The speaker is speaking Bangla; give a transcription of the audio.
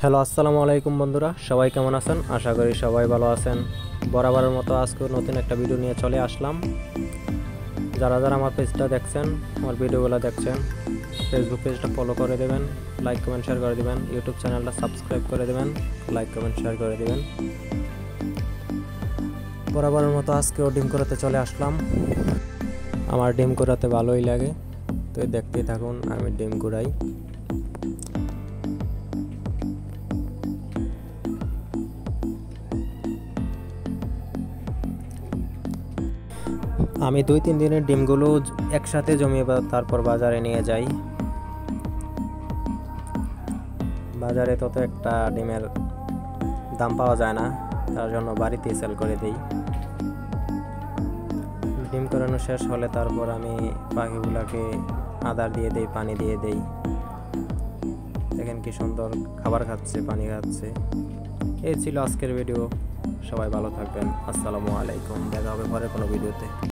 হ্যালো, আসসালামু আলাইকুম বন্ধুরা, সবাই কেমন আছেন? আশা করি সবাই ভালো আছেন। বরাবরের মতো আজকে নতুন একটা ভিডিও নিয়ে চলে আসলাম। যারা যারা আমার পেজটা দেখছেন, আমার ভিডিওগুলো দেখছেন, ফেসবুক পেজটা ফলো করে দেবেন, লাইক কমেন্ট শেয়ার করে দেবেন, ইউটিউব চ্যানেলটা সাবস্ক্রাইব করে দেবেন, লাইক কমেন্ট শেয়ার করে দেবেন। বরাবরের মতো আজকেও ডিম করাতে চলে আসলাম। আমার ডিম করাতে ভালোই লাগে, তো দেখতেই থাকুন আমি ডিম কুড়াই। আমি 2-3 দিনের ডিমগুলো একসাথে জমিয়ে তারপর বাজারে নিয়ে যাই। বাজারে তত একটা ডিমের দাম পাওয়া যায় না, তার জন্য বাড়িতে সেল করে দিই। ডিম করানো শেষ হলে তারপর আমি পাখিগুলোকে আদার দিয়ে দেই, পানি দিয়ে দেই। দেখেন কি সুন্দর খাবার খাচ্ছে, পানি খাচ্ছে। এই ছিল আজকের ভিডিও। সবাই ভালো থাকবেন। আসসালামু আলাইকুম। দেখা হবে পরে কোনো ভিডিওতে।